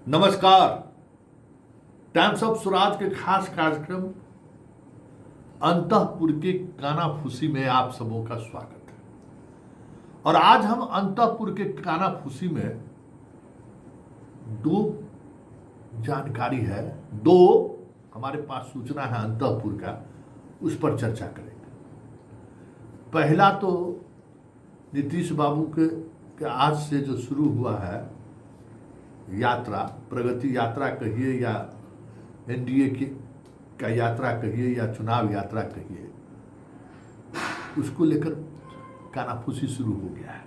नमस्कार। Times of Swaraj के खास कार्यक्रम अंतःपुर के कानाफूसी में आप सबों का स्वागत है। और आज हम अंतःपुर के कानाफूसी में दो जानकारी है, दो हमारे पास सूचना है अंतःपुर का, उस पर चर्चा करेंगे। पहला तो नीतीश बाबू के आज से जो शुरू हुआ है यात्रा, प्रगति यात्रा कहिए या एनडीए की का यात्रा कहिए या चुनाव यात्रा कहिए, उसको लेकर कानाफूसी शुरू हो गया है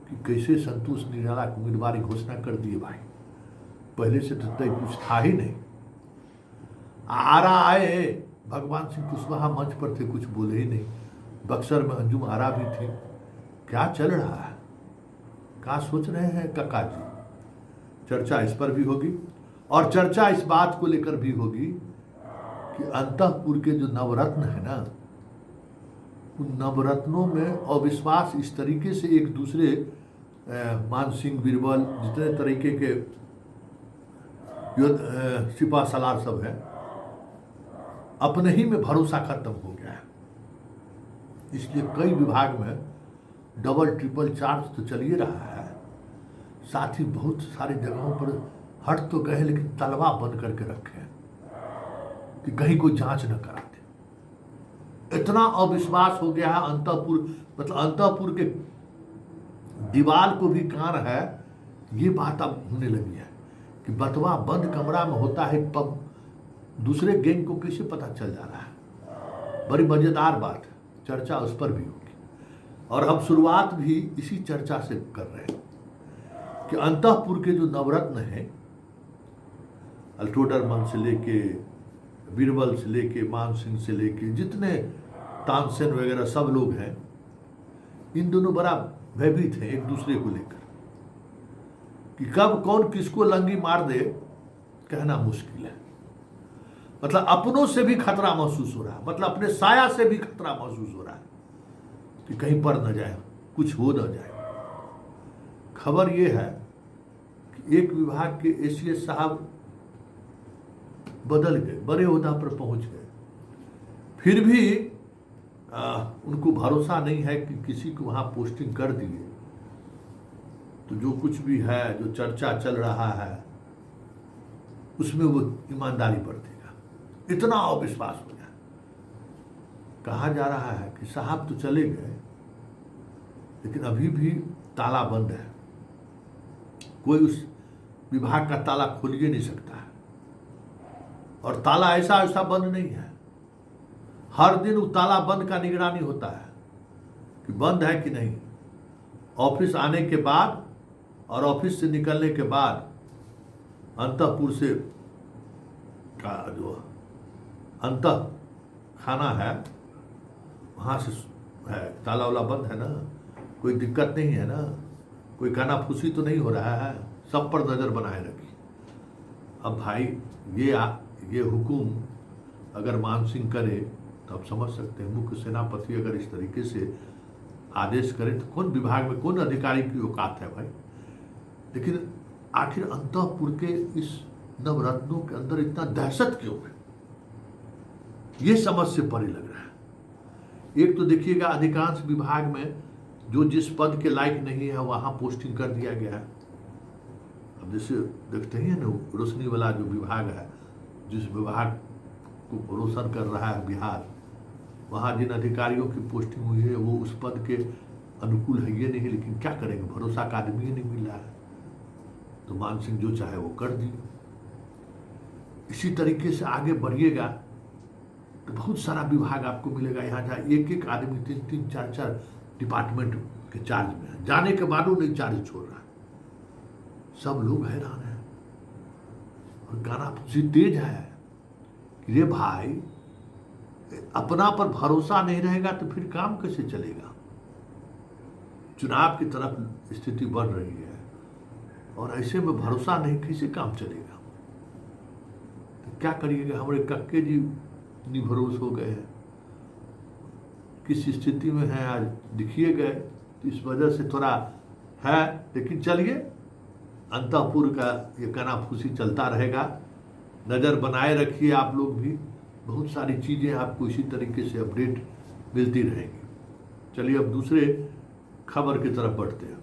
कि कैसे संतोष निराला की उम्मीदवारी घोषणा कर दिए। भाई पहले से तो तय कुछ था ही नहीं। आरा आए, भगवान सिंह कुशवाहा मंच पर थे, कुछ बोले ही नहीं। बक्सर में अंजुम आरा भी थी। क्या चल रहा है, क्या सोच रहे हैं काका जी? चर्चा इस पर भी होगी और चर्चा इस बात को लेकर भी होगी कि अंतःपुर के जो नवरत्न है ना, उन नवरत्नों में अविश्वास इस तरीके से एक दूसरे मान सिंह, बीरबल, जितने तरीके के सिपा सलार सब हैं, अपने ही में भरोसा खत्म हो गया है। इसलिए कई विभाग में डबल ट्रिपल चार्ज तो चल ही रहा है, साथ ही बहुत सारी जगहों पर हट तो गए लेकिन तलवा बंद करके रखे हैं कि कहीं कोई जांच न कराते। इतना अविश्वास हो गया है अंतःपुर, मतलब अंतःपुर के दीवार को भी कान है। ये बात अब होने लगी है कि बतवा बंद कमरा में होता है पब, दूसरे गैंग को कैसे पता चल जा रहा है। बड़ी मजेदार बात है, चर्चा उस पर भी होगी। और हम शुरुआत भी इसी चर्चा से कर रहे हैं कि अंतःपुर के जो नवरत्न हैं, अल्टोडरमन से लेके बीरबल से लेके मान सिंह से लेके जितने तानसेन वगैरह सब लोग हैं, इन दोनों बड़ा भयभीत हैं एक दूसरे को लेकर कि कब कौन किसको लंगी मार दे, कहना मुश्किल है। मतलब अपनों से भी खतरा महसूस हो रहा है, मतलब अपने साया से भी खतरा महसूस हो रहा है कि कहीं पर न जाए, कुछ हो न जाए। खबर यह है कि एक विभाग के एसीएस साहब बदल गए, बड़े ओहदा पर पहुंच गए, फिर भी उनको भरोसा नहीं है कि किसी को वहां पोस्टिंग कर दिए तो जो कुछ भी है, जो चर्चा चल रहा है, उसमें वो ईमानदारी बरतेगा। इतना अविश्वास हो गया। कहा जा रहा है कि साहब तो चले गए लेकिन अभी भी ताला बंद है, कोई उस विभाग का ताला खोल ही नहीं सकता है। और ताला ऐसा ऐसा बंद नहीं है, हर दिन उस ताला बंद का निगरानी होता है कि बंद है कि नहीं। ऑफिस आने के बाद और ऑफिस से निकलने के बाद अंतःपुर से का जो अंतः खाना है वहाँ से है, ताला वाला बंद है ना, कोई दिक्कत नहीं है ना, कोई कानाफूसी तो नहीं हो रहा है, सब पर नज़र बनाए रखी। अब भाई ये हुकुम अगर मान सिंह करे तो आप समझ सकते हैं, मुख्य सेनापति अगर इस तरीके से आदेश करे तो कौन विभाग में कौन अधिकारी की औकात है भाई। लेकिन आखिर अंतःपुर के इस नवरत्नों के अंदर इतना दहशत क्यों है, ये समझ से परे लग रहा है। एक तो देखिएगा अधिकांश विभाग में जो जिस पद के लायक नहीं है वहां पोस्टिंग कर दिया गया है। अब जैसे देखते ही है ना, रोशनी वाला जो विभाग है, जिस विभाग को रोशन कर रहा है बिहार, वहां जिन अधिकारियों की पोस्टिंग हुई है वो उस पद के अनुकूल है ये नहीं, लेकिन क्या करेंगे, भरोसा का आदमी ही नहीं मिल रहा है तो मान सिंह जो चाहे वो कर दिए। इसी तरीके से आगे बढ़िएगा तो बहुत सारा विभाग आपको मिलेगा यहाँ जहाँ एक एक आदमी 3-3, 4-4 डिपार्टमेंट के चार्ज में है, जाने के बाद वो नहीं चार्ज छोड़ रहा है। सब लोग हैरान हैं और कानाफूसी तेज है कि ये भाई अपना पर भरोसा नहीं रहेगा तो फिर काम कैसे चलेगा। चुनाव की तरफ स्थिति बढ़ रही है और ऐसे में भरोसा नहीं, कैसे काम चलेगा। तो क्या करिएगा, हमारे कक्के जी निभरोस हो गए हैं, किस स्थिति में है आज दिखिए गए। तो इस वजह से थोड़ा है, लेकिन चलिए अंतःपुर का ये कानाफूसी चलता रहेगा। नज़र बनाए रखिए आप लोग भी, बहुत सारी चीज़ें आपको इसी तरीके से अपडेट मिलती रहेंगी। चलिए अब दूसरे खबर की तरफ बढ़ते हैं,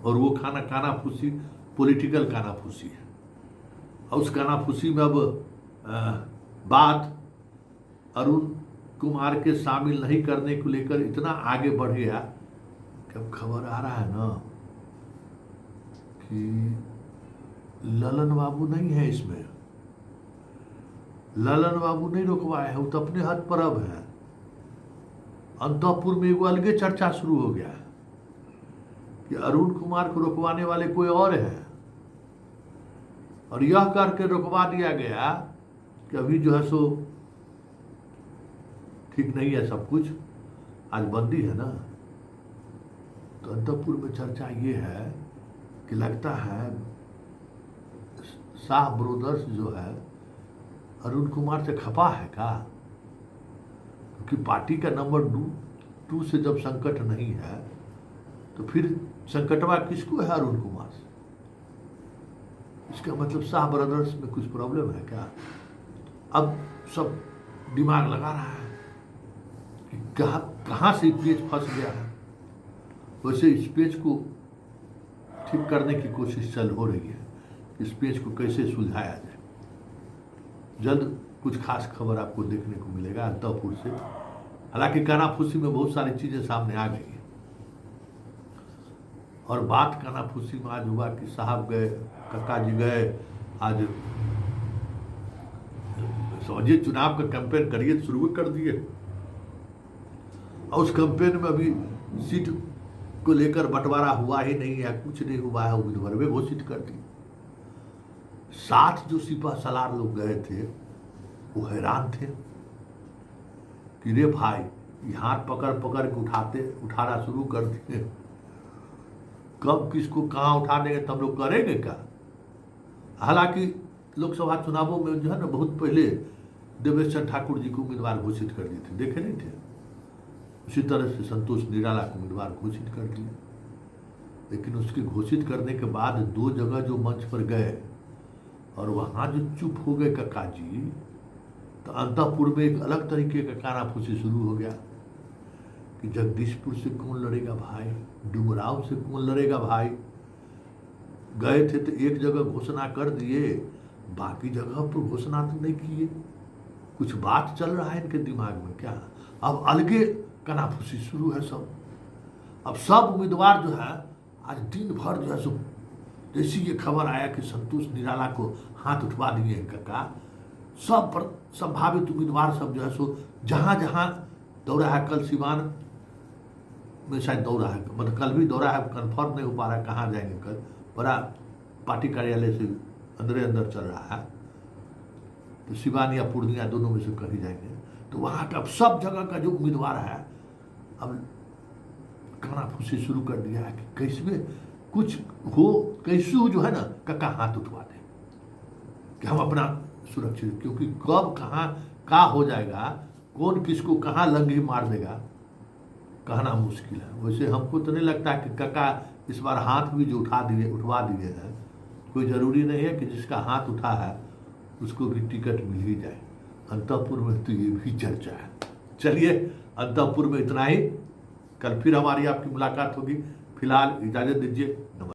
और वो कानाफूसी पॉलिटिकल कानाफूसी है। और उस कानाफूसी में अब बात अरुण कुमार के शामिल नहीं करने को लेकर इतना आगे बढ़ गया कि अब खबर आ रहा है ना कि ललन बाबू नहीं है इसमें, ललन बाबू नहीं रुकवाए हैं, वो तो अपने हद पर अब है। अंतःपुर में एक अलगे चर्चा शुरू हो गया है कि अरुण कुमार को रुकवाने वाले कोई और है, और यह करके रुकवा दिया गया कि अभी जो है सो ठीक नहीं है सब कुछ, आज बंदी है ना। तो अंतःपुर में चर्चा ये है कि लगता है शाह ब्रदर्स जो है अरुण कुमार से खपा है का, क्योंकि पार्टी का नंबर 2 से जब संकट नहीं है तो फिर संकटवा किसको है अरुण कुमार से। इसका मतलब शाह ब्रदर्स में कुछ प्रॉब्लम है क्या। अब सब दिमाग लगा रहा है कि कहाँ से पेच फंस गया है। वैसे इस पेच को ठीक करने की कोशिश चल हो रही है, इस पेच को कैसे सुलझाया जाए। जल्द कुछ खास खबर आपको देखने को मिलेगा अंतःपुर से। हालांकि कानाफूसी में बहुत सारी चीजें सामने आ गई हैं, और बात कानाफूसी में आज हुआ कि साहब गए, काका जी गए, आज समझिए चुनाव का कैंपेन करिए शुरू कर दिए, और उस कैंपेन में अभी सीट को लेकर बंटवारा हुआ ही नहीं है, कुछ नहीं हुआ है, उम्मीदवार घोषित कर दी। 7 जो सिपा सलार लोग गए थे वो हैरान थे कि रे भाई ये हाथ पकड़ पकड़ के उठाना शुरू कर दिए, कब किसको कहाँ उठा देंगे तब लोग करेंगे क्या। हालांकि लोकसभा चुनावों में जो है ना बहुत पहले देवेश चंद्र ठाकुर जी को उम्मीदवार घोषित कर दिए थे, देखे नहीं थे। उसी तरह से संतोष निराला को उम्मीदवार घोषित कर दिया, लेकिन उसके घोषित करने के बाद 2 जगह जो मंच पर गए और वहाँ जो चुप हो गए काका जी, तो अंतःपुर में एक अलग तरीके का कानाफूसी शुरू हो गया कि जगदीशपुर से कौन लड़ेगा भाई, डुमराव से कौन लड़ेगा भाई। गए थे तो एक जगह घोषणा कर दिए, बाकी जगह पर घोषणा तो नहीं किए। कुछ बात चल रहा है इनके दिमाग में क्या। अब अलगे कानाफूसी शुरू है सब। अब सब उम्मीदवार जो है आज दिन भर जो है सो, जैसी ये खबर आया कि संतोष निराला को हाथ उठवा दिए हैं काका, सब पर संभावित उम्मीदवार सब जो है सो जहाँ जहाँ दौरा है, कल सिवान में शायद दौरा है, मतलब कल भी दौरा है, कंफर्म नहीं हो पा रहा है कहाँ जाएंगे कल, बड़ा पार्टी कार्यालय से अंदर चल रहा है, तो सिवान या पूर्णिया दोनों में से कहीं जाएंगे। तो वहाँ का अब सब जगह का जो उम्मीदवार है अब कानाफूसी शुरू कर दिया है कि कैसे कुछ हो, कैसे जो है ना काका हाथ उठवा दे कि हम अपना सुरक्षित, क्योंकि कब कहाँ का हो जाएगा, कौन किसको कहाँ लंगी मार देगा कहना मुश्किल है। वैसे हमको तो नहीं लगता कि काका इस बार हाथ भी जो उठवा दिए हैं, कोई ज़रूरी नहीं है कि जिसका हाथ उठा है उसको भी टिकट मिल ही जाए। अंतःपुर में तो ये भी चर्चा है। चलिए अंतःपुर में इतना ही, कल फिर हमारी आपकी मुलाकात होगी। फिलहाल इजाज़त दीजिए, नमस्कार।